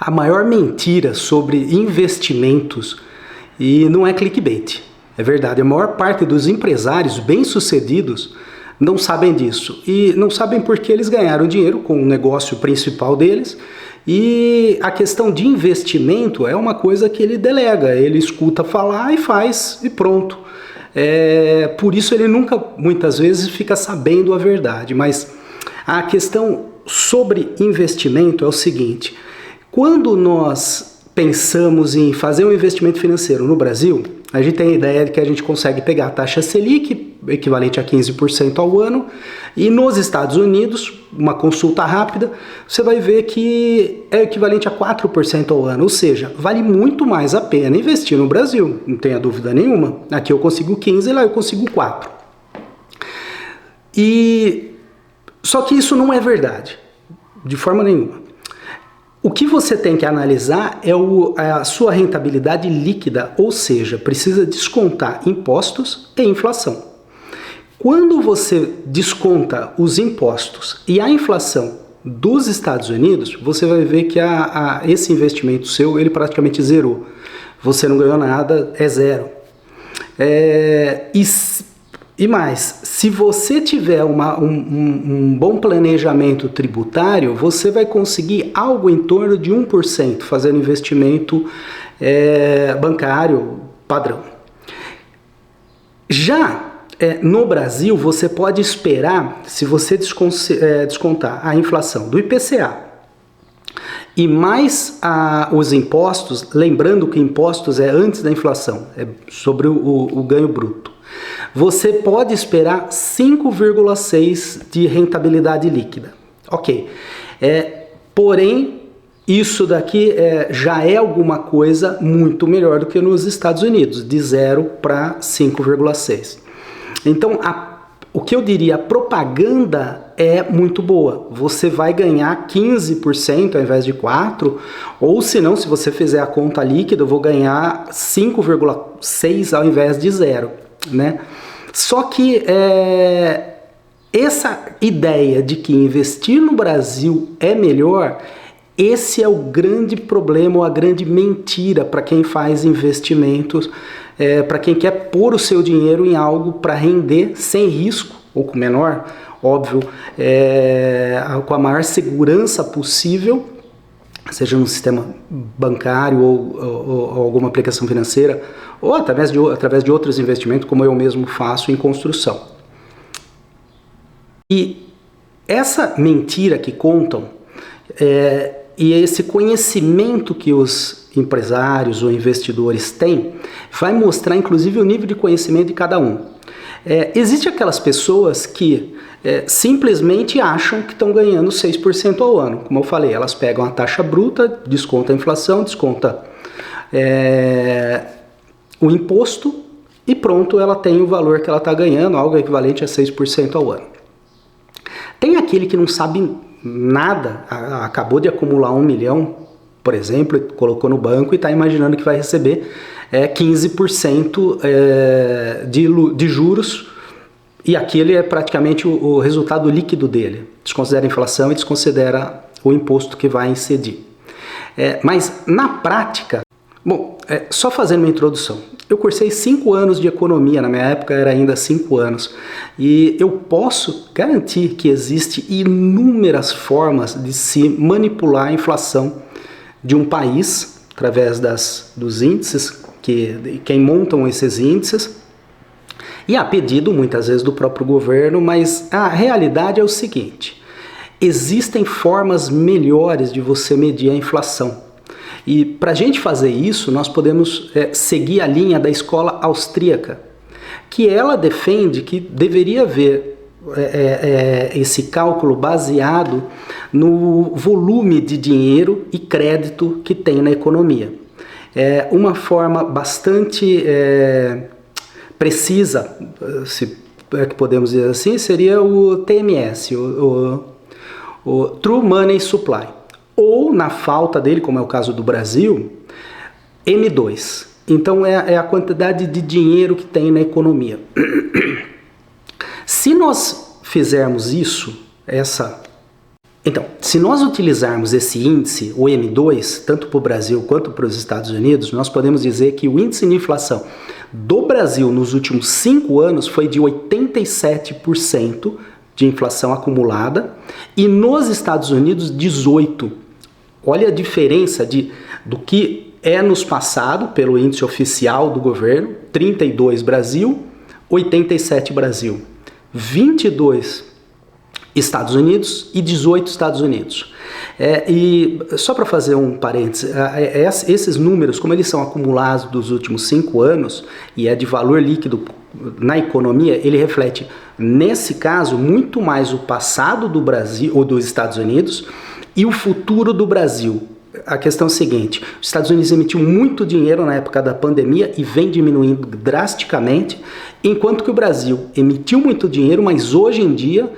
A maior mentira sobre investimentos, e não é clickbait, é verdade, a maior parte dos empresários bem-sucedidos não sabem disso. E não sabem porque eles ganharam dinheiro com o negócio principal deles, e a questão de investimento é uma coisa que ele delega, ele escuta falar e faz e pronto. Por isso ele nunca, muitas vezes, fica sabendo a verdade. Mas a questão sobre investimento é o seguinte: quando nós pensamos em fazer um investimento financeiro no Brasil, a gente tem a ideia de que a gente consegue pegar a taxa Selic, equivalente a 15% ao ano, e nos Estados Unidos, uma consulta rápida, você vai ver que é equivalente a 4% ao ano, ou seja, vale muito mais a pena investir no Brasil, não tenha dúvida nenhuma. Aqui eu consigo 15%, lá eu consigo 4%. Só que isso não é verdade, de forma nenhuma. O que você tem que analisar é a sua rentabilidade líquida, ou seja, precisa descontar impostos e inflação. Quando você desconta os impostos e a inflação dos Estados Unidos, você vai ver que esse investimento seu, ele praticamente zerou. Você não ganhou nada, é zero. E mais, se você tiver um bom planejamento tributário, você vai conseguir algo em torno de 1% fazendo investimento bancário padrão. Já no Brasil, você pode esperar, se você descontar a inflação do IPCA e mais os impostos, lembrando que impostos é antes da inflação, é sobre o ganho bruto, você pode esperar 5,6% de rentabilidade líquida. Ok. Porém, isso daqui já é alguma coisa muito melhor do que nos Estados Unidos, de 0 para 5,6%. Então, o que eu diria, a propaganda é muito boa. Você vai ganhar 15% ao invés de 4%, ou se não, se você fizer a conta líquida, eu vou ganhar 5,6% ao invés de 0%. Né? Só que essa ideia de que investir no Brasil é melhor, esse é o grande problema ou a grande mentira para quem faz investimentos, para quem quer pôr o seu dinheiro em algo para render sem risco, ou com menor, óbvio, com a maior segurança possível, seja no sistema bancário ou alguma aplicação financeira, ou através de outros investimentos, como eu mesmo faço em construção. E essa mentira que contam, e esse conhecimento que os empresários ou investidores têm, vai mostrar inclusive o nível de conhecimento de cada um. Existem aquelas pessoas que simplesmente acham que estão ganhando 6% ao ano. Como eu falei, elas pegam a taxa bruta, desconta a inflação, desconta o imposto e pronto, ela tem o valor que ela está ganhando, algo equivalente a 6% ao ano. Tem aquele que não sabe nada, acabou de acumular 1 milhão, por exemplo, colocou no banco e está imaginando que vai receber 15% de juros, e aquele é praticamente o resultado líquido dele. Desconsidera a inflação e desconsidera o imposto que vai incidir. Mas na prática, só fazendo uma introdução, eu cursei 5 anos de economia, na minha época era ainda 5 anos, e eu posso garantir que existem inúmeras formas de se manipular a inflação de um país, através dos índices, quem montam esses índices, e a pedido muitas vezes do próprio governo, mas a realidade é o seguinte: existem formas melhores de você medir a inflação. E para a gente fazer isso, nós podemos seguir a linha da escola austríaca, que ela defende que deveria haver esse cálculo baseado no volume de dinheiro e crédito que tem na economia. Uma forma bastante precisa, se é que podemos dizer assim, seria o TMS, o True Money Supply. Ou, na falta dele, como é o caso do Brasil, M2. Então é a quantidade de dinheiro que tem na economia. Se nós fizermos isso, Então, se nós utilizarmos esse índice, o M2, tanto para o Brasil quanto para os Estados Unidos, nós podemos dizer que o índice de inflação do Brasil nos últimos 5 anos foi de 87% de inflação acumulada e nos Estados Unidos 18%. Olha a diferença do que é nos passado pelo índice oficial do governo, 32 Brasil, 87 Brasil, 22 Estados Unidos e 18 Estados Unidos. E só para fazer um parênteses, esses números, como eles são acumulados dos últimos 5 anos e é de valor líquido na economia, ele reflete, nesse caso, muito mais o passado do Brasil ou dos Estados Unidos e o futuro do Brasil. A questão é a seguinte: os Estados Unidos emitiu muito dinheiro na época da pandemia e vem diminuindo drasticamente, enquanto que o Brasil emitiu muito dinheiro, mas hoje em dia,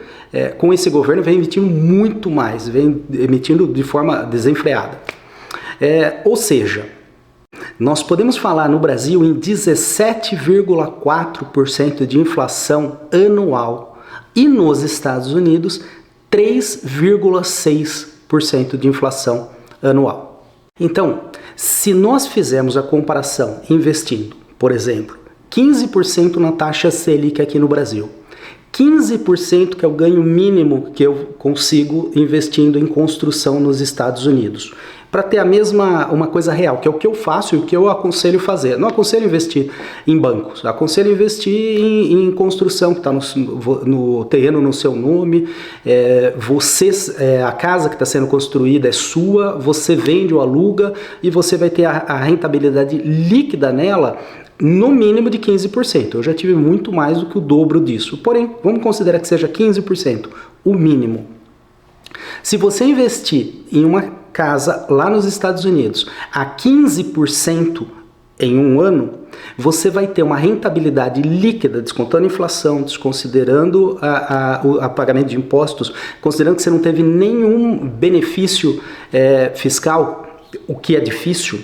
com esse governo, vem emitindo muito mais, vem emitindo de forma desenfreada. Ou seja, nós podemos falar no Brasil em 17,4% de inflação anual e nos Estados Unidos 3,6% de inflação anual. Então, se nós fizermos a comparação investindo, por exemplo, 15% na taxa Selic aqui no Brasil, 15% que é o ganho mínimo que eu consigo investindo em construção nos Estados Unidos, para ter uma coisa real, que é o que eu faço e o que eu aconselho fazer. Não aconselho investir em bancos, aconselho investir em construção que está no terreno no seu nome, a casa que está sendo construída é sua, você vende ou aluga e você vai ter a rentabilidade líquida nela no mínimo de 15%. Eu já tive muito mais do que o dobro disso, porém, vamos considerar que seja 15%, o mínimo. Se você investir em uma casa lá nos Estados Unidos a 15% em um ano, você vai ter uma rentabilidade líquida, descontando a inflação, desconsiderando o pagamento de impostos, considerando que você não teve nenhum benefício fiscal, o que é difícil,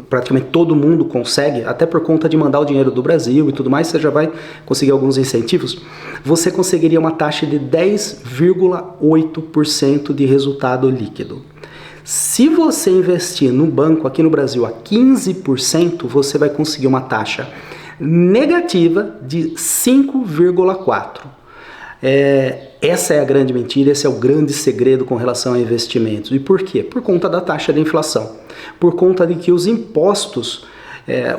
praticamente todo mundo consegue, até por conta de mandar o dinheiro do Brasil e tudo mais, você já vai conseguir alguns incentivos, você conseguiria uma taxa de 10,8% de resultado líquido. Se você investir no banco aqui no Brasil a 15%, você vai conseguir uma taxa negativa de 5,4%. Essa é a grande mentira, esse é o grande segredo com relação a investimentos. E por quê? Por conta da taxa de inflação. Por conta de que os impostos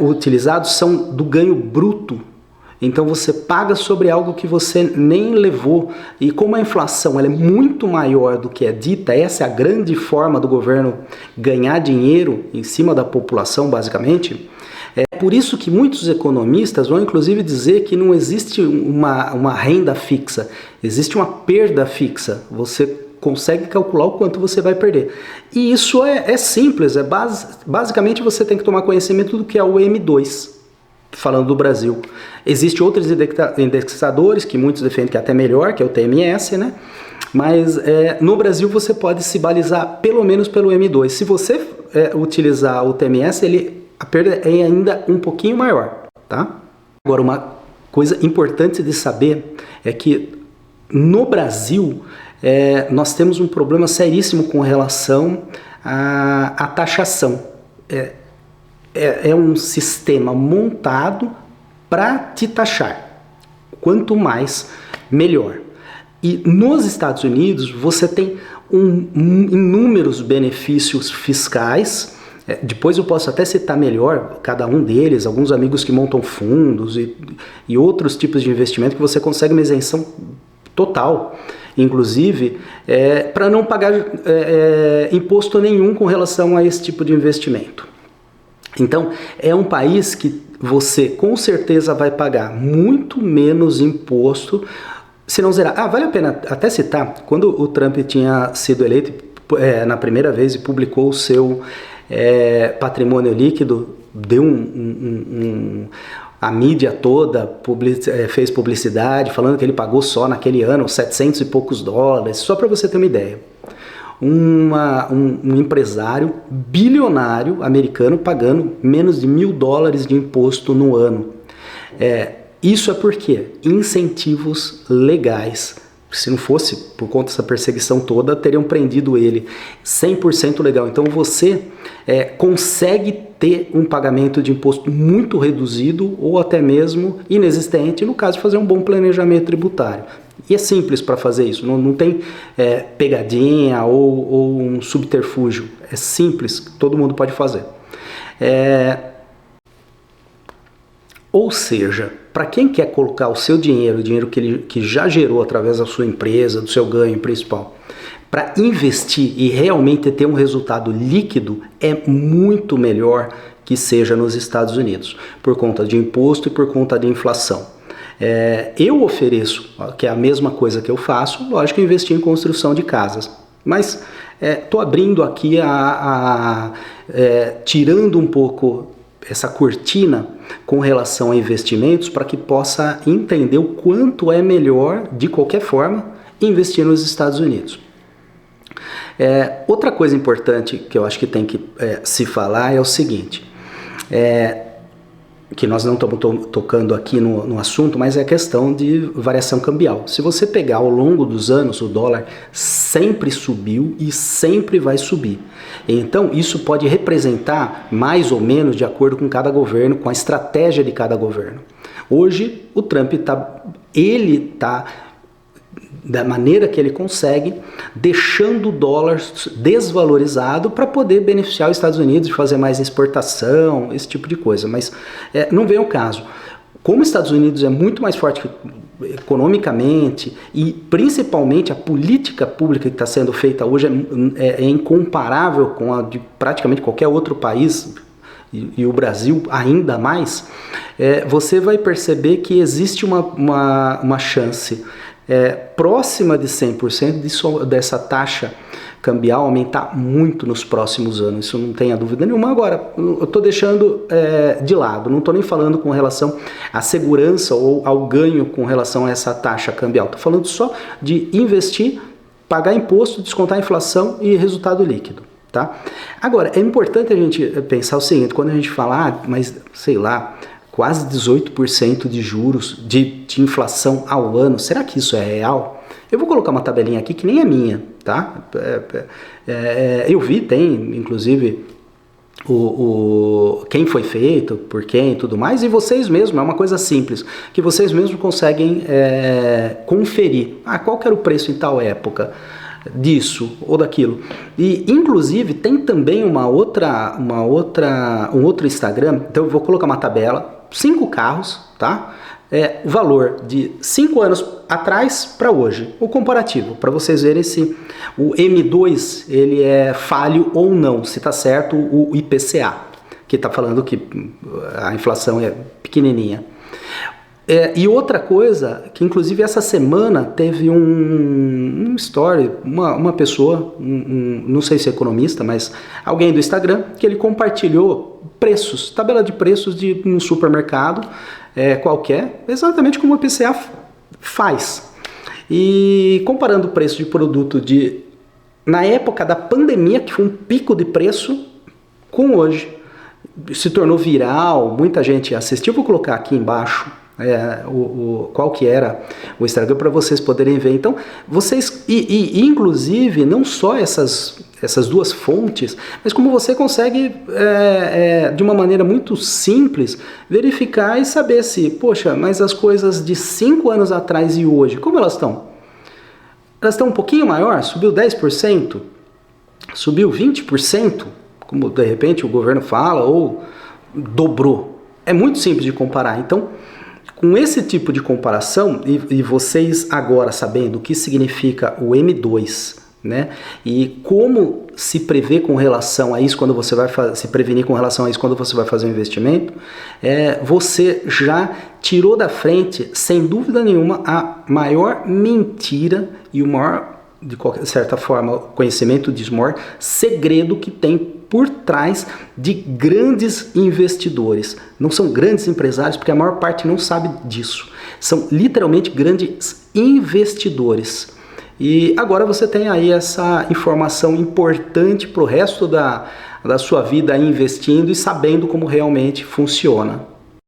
utilizados são do ganho bruto. Então você paga sobre algo que você nem levou. E como a inflação ela é muito maior do que é dita, essa é a grande forma do governo ganhar dinheiro em cima da população, basicamente. É por isso que muitos economistas vão inclusive dizer que não existe uma renda fixa, existe uma perda fixa. Você consegue calcular o quanto você vai perder. E isso é simples, basicamente você tem que tomar conhecimento do que é o M2, falando do Brasil. Existem outros indexadores que muitos defendem que é até melhor, que é o TMS, né? Mas no Brasil você pode se balizar pelo menos pelo M2. Se você utilizar o TMS, a perda é ainda um pouquinho maior, tá? Agora, uma coisa importante de saber é que no Brasil nós temos um problema seríssimo com relação à taxação. É um sistema montado para te taxar. Quanto mais, melhor. E nos Estados Unidos você tem inúmeros benefícios fiscais. Depois eu posso até citar melhor cada um deles, alguns amigos que montam fundos e outros tipos de investimento que você consegue uma isenção total, inclusive, para não pagar imposto nenhum com relação a esse tipo de investimento. Então, é um país que você com certeza vai pagar muito menos imposto, se não zerar. Vale a pena até citar, quando o Trump tinha sido eleito na primeira vez e publicou o seu patrimônio líquido, deu a mídia toda fez publicidade falando que ele pagou só naquele ano 700 e poucos dólares, só para você ter uma ideia. Um empresário bilionário americano pagando menos de $1.000 de imposto no ano. Isso é porque incentivos legais se não fosse por conta dessa perseguição toda, teriam prendido ele. 100% legal. Então você consegue ter um pagamento de imposto muito reduzido ou até mesmo inexistente no caso de fazer um bom planejamento tributário. E é simples para fazer isso, não tem pegadinha ou um subterfúgio. É simples, todo mundo pode fazer. Ou seja, para quem quer colocar o seu dinheiro, o dinheiro que já gerou através da sua empresa, do seu ganho principal, para investir e realmente ter um resultado líquido, é muito melhor que seja nos Estados Unidos, por conta de imposto e por conta de inflação. Eu ofereço, que é a mesma coisa que eu faço, lógico, investir em construção de casas, mas estou abrindo aqui, tirando um pouco essa cortina com relação a investimentos para que possa entender o quanto é melhor, de qualquer forma, investir nos Estados Unidos. Outra coisa importante que eu acho que tem que se falar é o seguinte, que nós não estamos tocando aqui no assunto, mas é a questão de variação cambial. Se você pegar ao longo dos anos, o dólar sempre subiu e sempre vai subir. Então, isso pode representar mais ou menos de acordo com cada governo, com a estratégia de cada governo. Hoje, o Trump está da maneira que ele consegue, deixando o dólar desvalorizado para poder beneficiar os Estados Unidos de fazer mais exportação, esse tipo de coisa. Mas não vem ao caso. Como os Estados Unidos é muito mais forte economicamente e principalmente a política pública que está sendo feita hoje é incomparável com a de praticamente qualquer outro país, e o Brasil ainda mais, você vai perceber que existe uma chance próxima de 100% dessa taxa cambial aumentar muito nos próximos anos, isso não tenha dúvida nenhuma. Agora, eu estou deixando de lado, não estou nem falando com relação à segurança ou ao ganho com relação a essa taxa cambial, estou falando só de investir, pagar imposto, descontar a inflação e resultado líquido. Tá? Agora, é importante a gente pensar o seguinte, quando a gente fala, mas sei lá, quase 18% de juros, de inflação ao ano, será que isso é real? Eu vou colocar uma tabelinha aqui que nem é minha, tá? Eu vi, tem inclusive quem foi feito, por quem e tudo mais, e vocês mesmos, é uma coisa simples, que vocês mesmos conseguem conferir. Qual que era o preço em tal época disso ou daquilo. E inclusive tem também um outro Instagram, então eu vou colocar uma tabela, 5 carros, tá? O valor de 5 anos atrás para hoje, o comparativo, para vocês verem se o M2 ele é falho ou não, se está certo o IPCA, que está falando que a inflação é pequenininha. E outra coisa, que inclusive essa semana teve um story, uma pessoa, não sei se é economista, mas alguém do Instagram, que ele compartilhou preços, tabela de preços de um supermercado qualquer, exatamente como o IPCA faz. E comparando o preço de produto na época da pandemia, que foi um pico de preço, com hoje. Se tornou viral, muita gente assistiu, vou colocar aqui embaixo qual que era o Instagram para vocês poderem ver. Então, vocês, inclusive, não só essas duas fontes, mas como você consegue, de uma maneira muito simples, verificar e saber se, poxa, mas as coisas de 5 anos atrás e hoje, como elas estão? Elas estão um pouquinho maior? Subiu 10%? Subiu 20%? Como de repente o governo fala, ou dobrou? É muito simples de comparar. Então, com esse tipo de comparação, e vocês agora sabendo o que significa o M2, né? E como se prever com relação a isso quando você vai se prevenir com relação a isso quando você vai fazer um investimento, você já tirou da frente, sem dúvida nenhuma, a maior mentira e o maior, de qualquer certa forma, conhecimento disso, o maior segredo que tem por trás de grandes investidores. Não são grandes empresários, porque a maior parte não sabe disso. São literalmente grandes investidores. E agora você tem aí essa informação importante para o resto da sua vida investindo e sabendo como realmente funciona.